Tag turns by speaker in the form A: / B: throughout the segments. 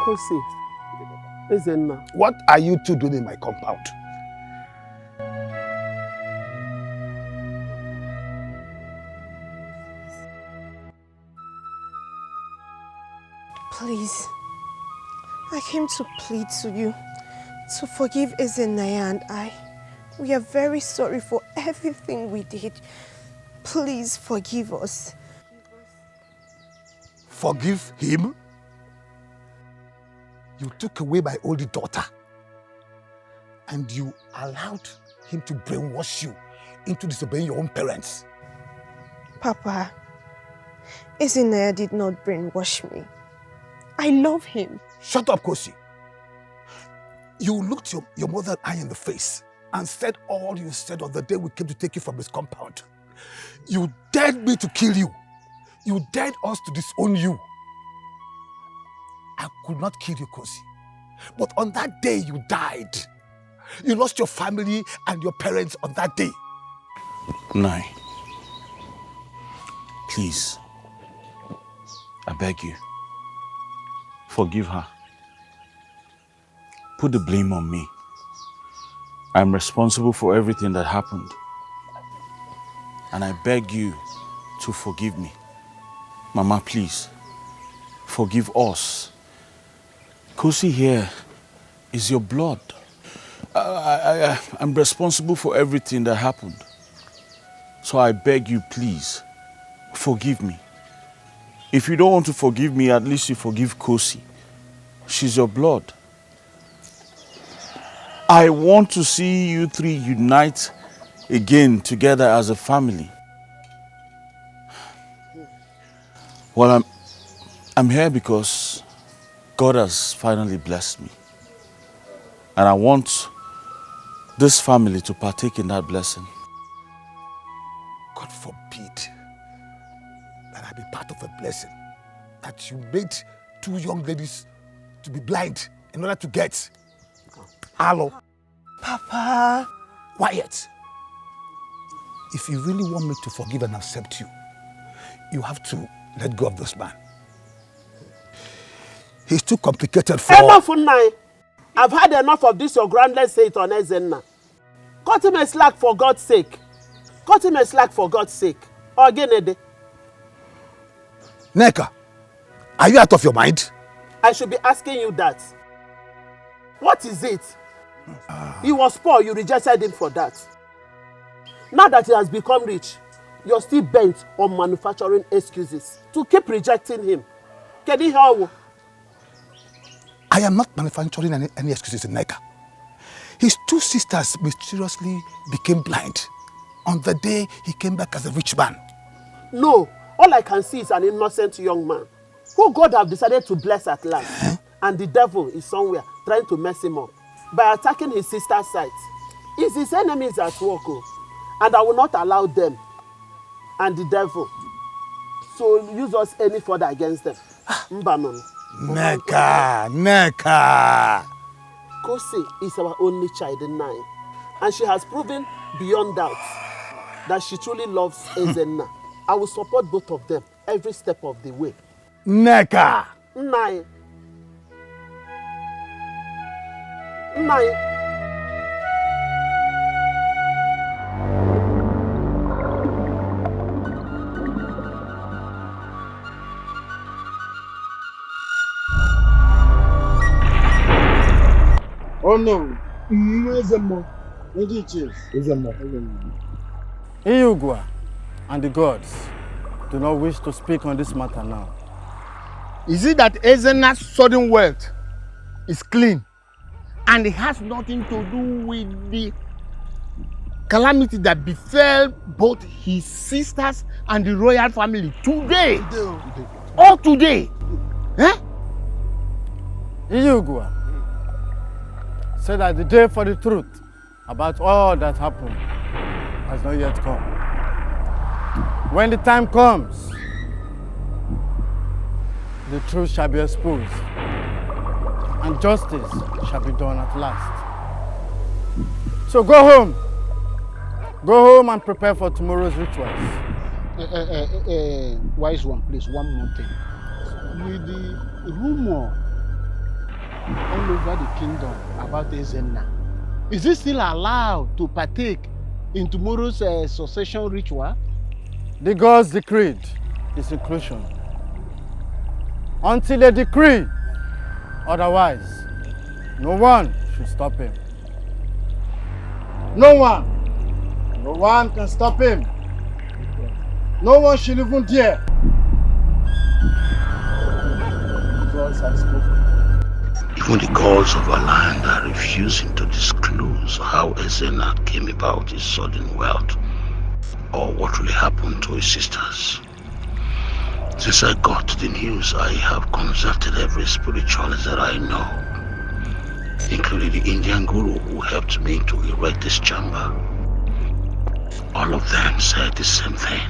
A: Kosi, Ezenna.
B: What are you two doing in my compound?
C: Please, I came to plead to you to forgive Ezenaya and I. We are very sorry for everything we did. Please forgive us.
B: Forgive him? You took away my only daughter and you allowed him to brainwash you into disobeying your own parents.
C: Papa, Ezenaya did not brainwash me. I love him.
B: Shut up, Kosi. You looked your mother and I in the face and said all you said on the day we came to take you from his compound. You dared me to kill you. You dared us to disown you. I could not kill you, Kosi. But on that day you died. You lost your family and your parents on that day.
D: Nai, please, I beg you, forgive her. Put the blame on me. I'm responsible for everything that happened. And I beg you to forgive me. Mama, please, forgive us. Kosi here is your blood. I'm responsible for everything that happened. So I beg you, please, forgive me. If you don't want to forgive me, at least you forgive Kosi. She's your blood. I want to see you three unite again together as a family. Well, I'm here because God has finally blessed me. And I want this family to partake in that blessing.
B: God forbid that I be part of a blessing that you made two young ladies to be blind in order to get. Hello.
C: Papa.
B: Quiet. If you really want me to forgive and accept you, you have to let go of this man. He's too complicated for...
A: Enough, Unai. I've had enough of this, your groundless say it on Ezenna. Cut him a slack for God's sake. Cut him a slack for God's sake. Or again,
B: Neka, are you out of your mind?
A: I should be asking you that. What is it? He was poor, you rejected him for that. Now that he has become rich, you're still bent on manufacturing excuses to keep rejecting him. Can you hear?
B: I am not manufacturing any excuses in Neka. His two sisters mysteriously became blind on the day he came back as a rich man.
A: No, all I can see is an innocent young man who God have decided to bless at last. And the devil is somewhere trying to mess him up by attacking his sister's sight. It's his enemies at work, and I will not allow them and the devil to use us any further against them.
B: Neka, Neka.
A: Kosi is our only child in 9, and she has proven beyond doubt that she truly loves Ezenna. I will support both of them every step of the way.
B: Neka.
A: 9. 9.
E: Oh no.
F: Iyugwa and the gods do not wish to speak on this matter now.
E: Is it that Ezena's sudden wealth is clean and it has nothing to do with the calamity that befell both his sisters and the royal family today? All today? Eh?
F: Iyugwa said that the day for the truth about all that happened has not yet come. When the time comes, the truth shall be exposed and justice shall be done at last. So go home. Go home and prepare for tomorrow's rituals.
E: Wise one, please, one more thing. With the rumor all over the kingdom about Ezenna. Is he still allowed to partake in tomorrow's succession ritual?
F: The gods decreed his inclusion. Until they decree otherwise, no one should stop him. No one can stop him. No one should even dare. The gods have spoken.
G: Even the gods of our land are refusing to disclose how Ezenna came about his sudden wealth, or what really happened to his sisters. Since I got the news, I have consulted every spiritualist that I know, including the Indian guru who helped me to erect this chamber. All of them said the same thing.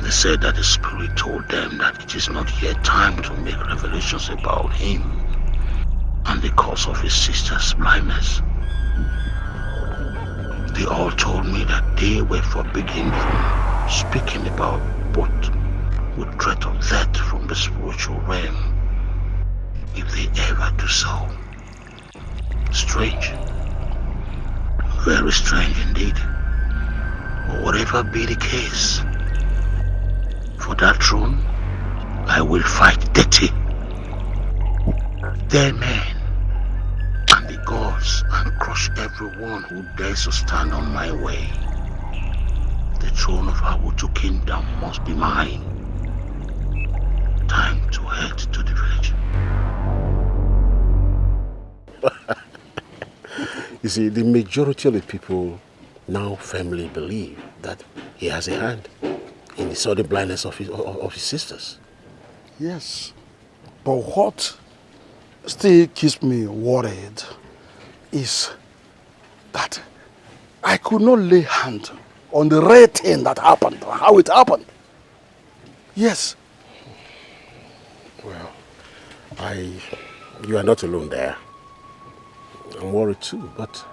G: They said that the spirit told them that it is not yet time to make revelations about him and the cause of his sister's blindness. They all told me that they were forbidden from speaking about both with threat of death from the spiritual realm if they ever do so. Strange. Very strange indeed. But whatever be the case, for that throne, I will fight dirty. Their men and the gods, and crush everyone who dares to stand on my way. The throne of Awutu Kingdom must be mine. Time to head to the village.
A: You see, the majority of the people now firmly believe that he has a hand in the sudden blindness of his sisters.
B: Yes, but what still keeps me worried is that I could not lay hand on the rare thing that happened, how it happened. Yes.
A: Well, you are not alone there. I'm worried too, but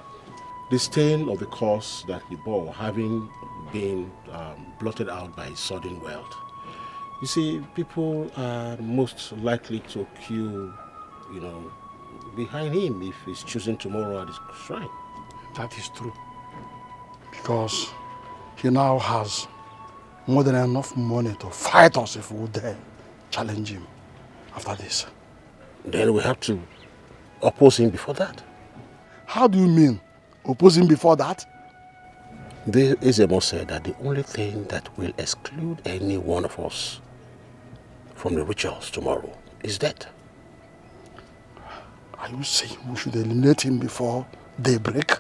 A: the stain of the cause that he bore, having been blotted out by his sudden wealth. You see, people are most likely to queue, behind him if he's choosing tomorrow at his shrine.
B: That is true. Because he now has more than enough money to fight us if we dare challenge him after this.
A: Then we have to oppose him before that.
B: How do you mean, oppose him before that?
A: The Ezemo said that the only thing that will exclude any one of us from the rituals tomorrow is death.
B: Are you saying we should eliminate him before daybreak?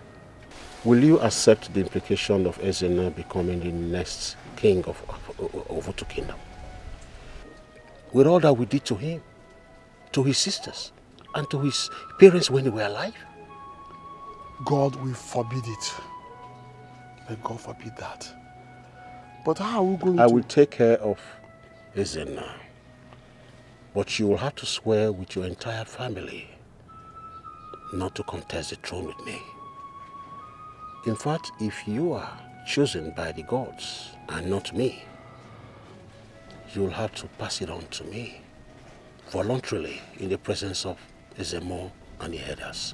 A: Will you accept the implication of Ezenna becoming the next king of Ovutu Kingdom? With all that we did to him, to his sisters, and to his parents when they were alive?
B: God will forbid it. May God forbid that. But how are we going to...
A: I will take care of Ezenna. But you will have to swear with your entire family not to contest the throne with me. In fact, if you are chosen by the gods and not me, you'll have to pass it on to me voluntarily in the presence of Ezemo and the elders.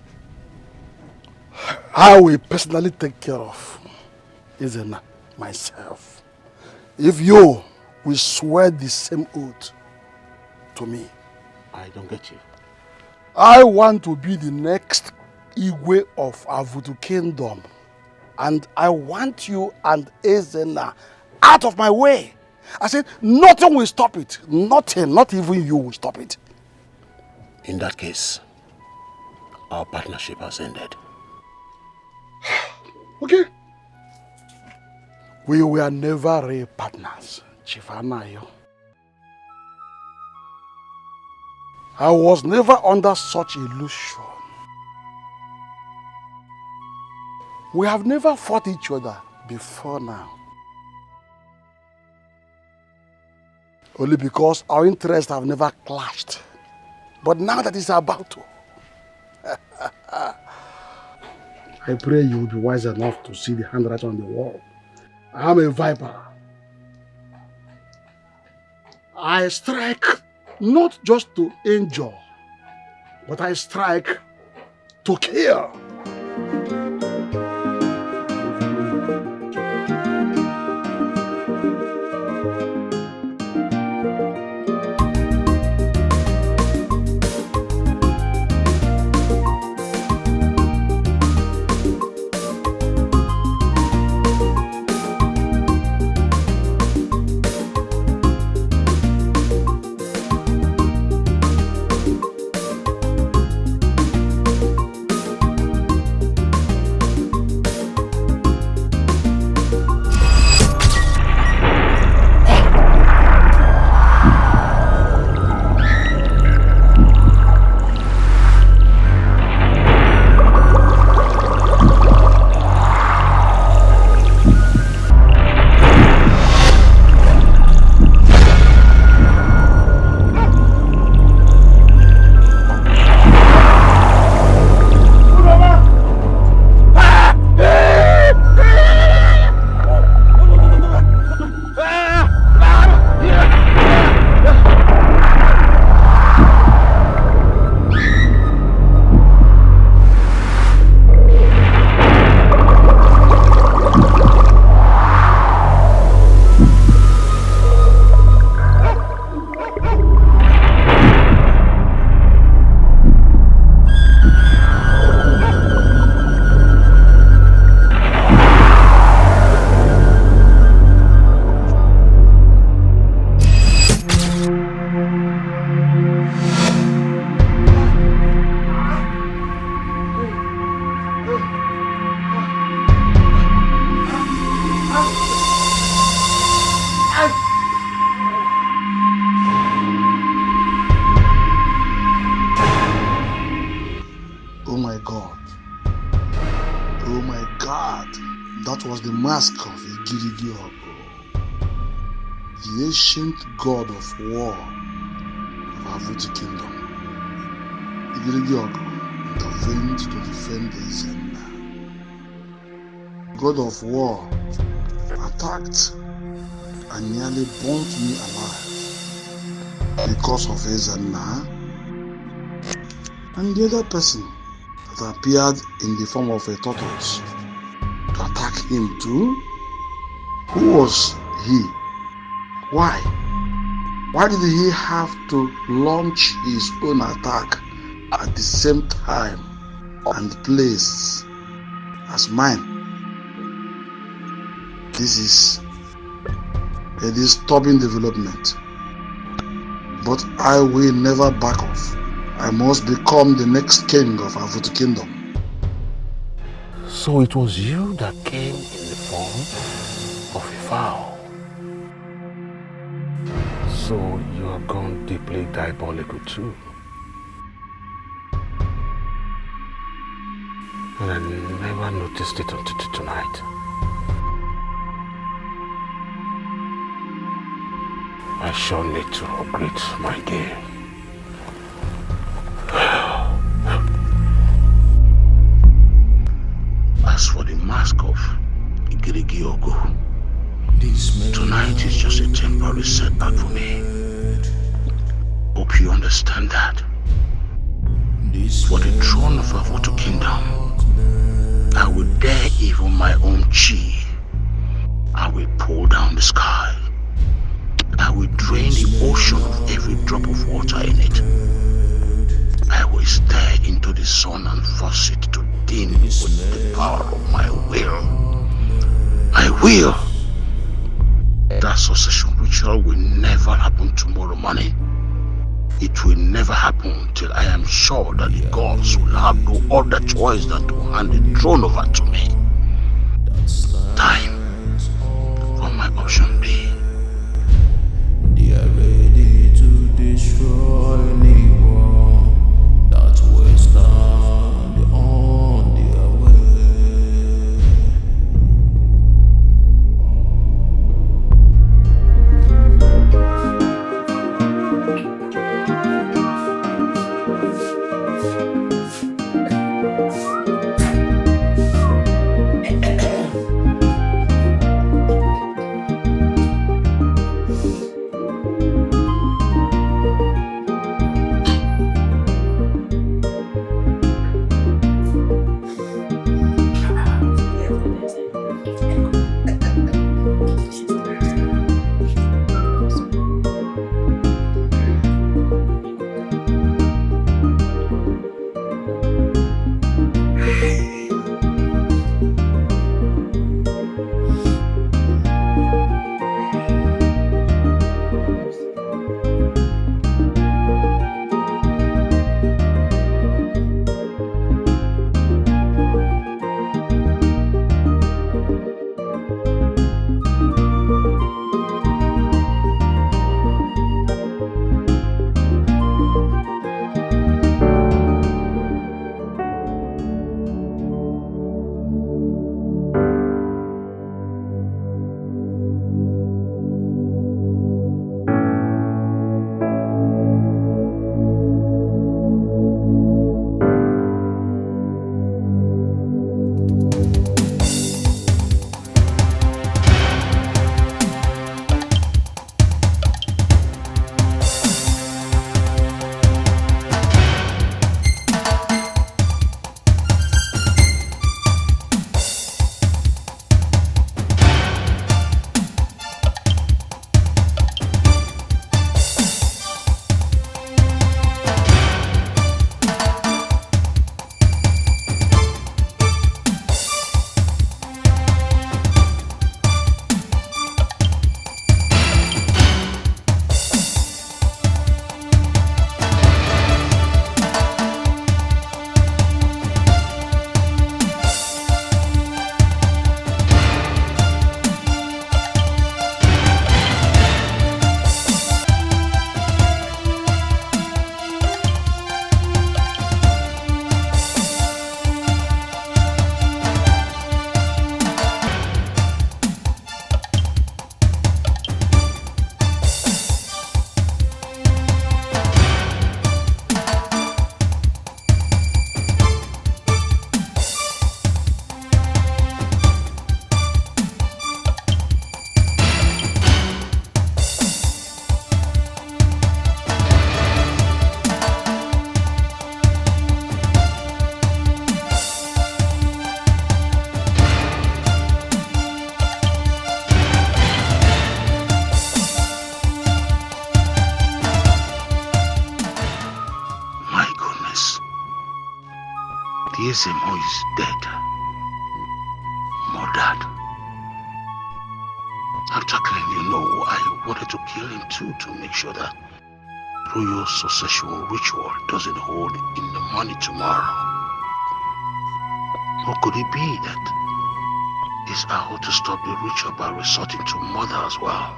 B: I will personally take care of Ezenna myself. If you will swear the same oath to me.
A: I don't get you.
B: I want to be the next Igwe of Avutu Kingdom. And I want you and Ezenna out of my way. I said, nothing will stop it. Nothing, not even you will stop it.
A: In that case, our partnership has ended.
B: Okay. We were never real partners, Chief Anayo. I was never under such illusion. We have never fought each other before now. Only because our interests have never clashed. But now that it's about to, I pray you will be wise enough to see the handwriting on the wall. I am a viper. I strike not just to injure,
G: but I strike to kill. The ancient god of war of our Vuti kingdom. Igirigiogo intervened to defend the Ezenna. God of war attacked and nearly burnt me alive because of Ezenna and the other person that appeared in the form of a tortoise to attack him too. Who was he? Why? Why did he have to launch his own attack at the same time and place as mine? This is a disturbing development. But I will never back off. I must become the next king of our Vuti kingdom.
H: So it was you that came in the form of a fowl. So you have gone deeply diabolical too. And I never noticed it until tonight. I shall need to upgrade my game.
G: As for the mask of Igirigiogo, tonight is just a temporary setback for me. Hope you understand that. For the throne of our Vuti kingdom, I will dare even my own chi. I will pull down the sky. I will drain the ocean of every drop of water in it. I will stare into the sun and force it to dim with the power of my will. I will. That succession ritual will never happen tomorrow morning. It will never happen till I am sure that the gods will have no other choice than to hand the throne over to me. Time for my option B.
I: They are ready to destroy anyone that will stand on their way.
G: Ezemo is dead. Murdered. After killing, I wanted to kill him too, to make sure that royal succession ritual doesn't hold in the money tomorrow. Or could it be that he's out to stop the ritual by resorting to murder as well?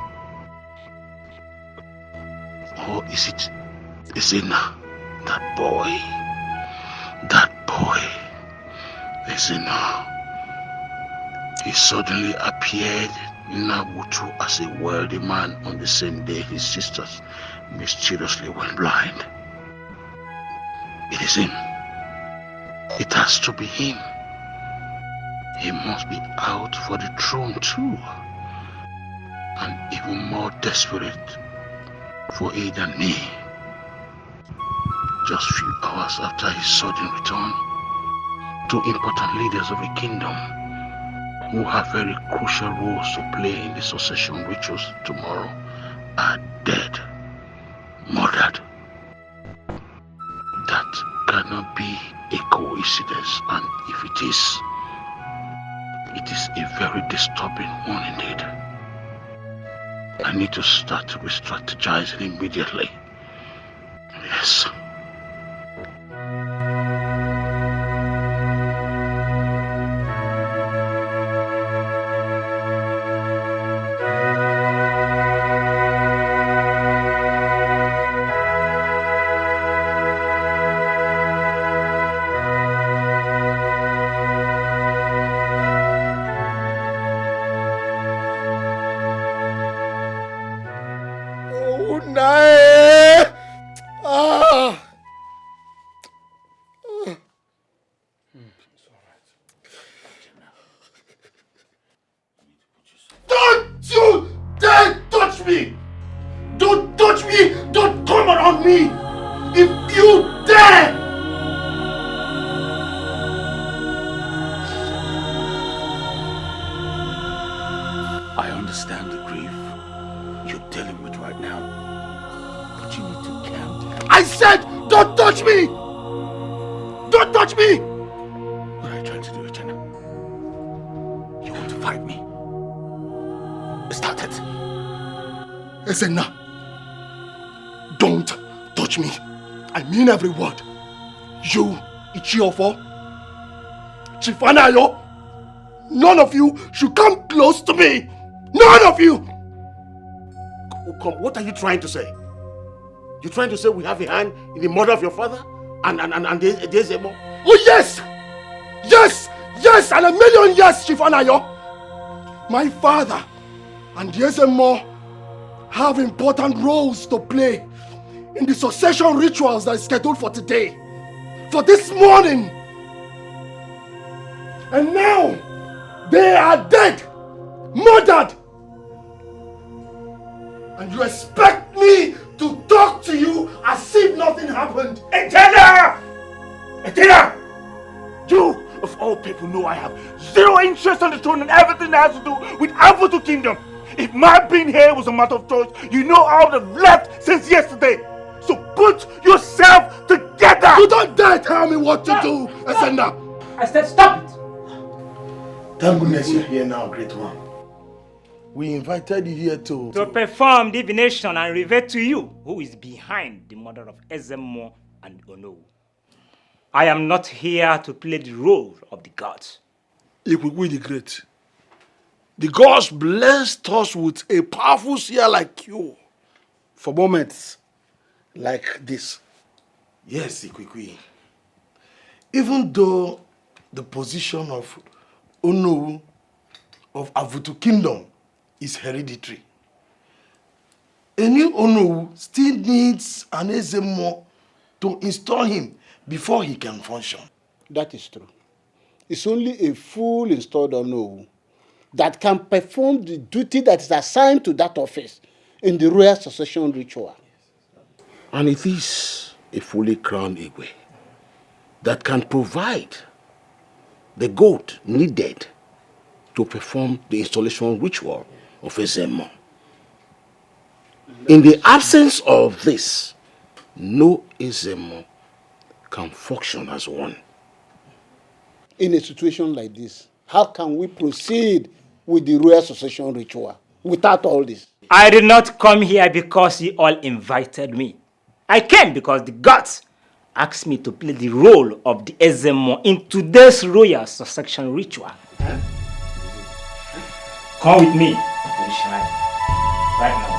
G: Or is it Ezina, that boy? Ezina. He suddenly appeared in Nabutu as a wealthy man on the same day his sisters mysteriously went blind. It is him. It has to be him. He must be out for the throne too. And even more desperate for it than me. Just few hours after his sudden return, two important leaders of a kingdom who have very crucial roles to play in the succession rituals tomorrow are dead, murdered. That cannot be a coincidence, and if it is a very disturbing one indeed. I need to start re-strategizing immediately. Yes.
E: Oh, no! Ah!
D: I understand the grief you're dealing with right now, but you need to calm down.
B: I said, don't touch me! Don't touch me!
D: What are you trying to do, Echena? You want to fight me? Start it.
B: Ezenna, don't touch me. I mean every word. You, Ichiofo, Chifanayo, none of you should come close to me. None of you!
G: Come, what are you trying to say? You trying to say we have a hand in the murder of your father? And there's a more?
B: Oh yes! Yes! Yes! And a million yes, Chifanayo! My father and Yezemo have important roles to play in the succession rituals that is scheduled for today. For this morning. And now, they are dead! Murdered! And you expect me to talk to you as if nothing happened?
G: Echena! Echena! You, of all people, know I have zero interest on the throne and everything that has to do with Avutu Kingdom. If my being here was a matter of choice, you know I would have left since yesterday. So put yourself together!
B: You don't dare tell me what to do, Ezenna!
J: I said stop it!
B: Thank goodness you're here now, great one. We invited you here to
J: perform divination and reveal to you who is behind the murder of Ezemo and Ono. I am not here to play the role of the gods.
B: Ikwikwi the Great. The gods blessed us with a powerful seer like you for moments like this. Yes, Ikwikwi. Even though the position of Ono of Avutu Kingdom is hereditary, a new Ono still needs an Ezemo to install him before he can function.
E: That is true. It's only a full installed Ono that can perform the duty that is assigned to that office in the royal succession ritual.
G: And it is a fully crowned Igwe that can provide the gold needed to perform the installation ritual of Ezemo. In the absence of this, no Ezemo can function as one.
E: In a situation like this, how can we proceed with the royal succession ritual without all this?
J: I did not come here because you all invited me. I came because the gods asked me to play the role of the Ezemo in today's royal succession ritual. Come with me to the shrine right now.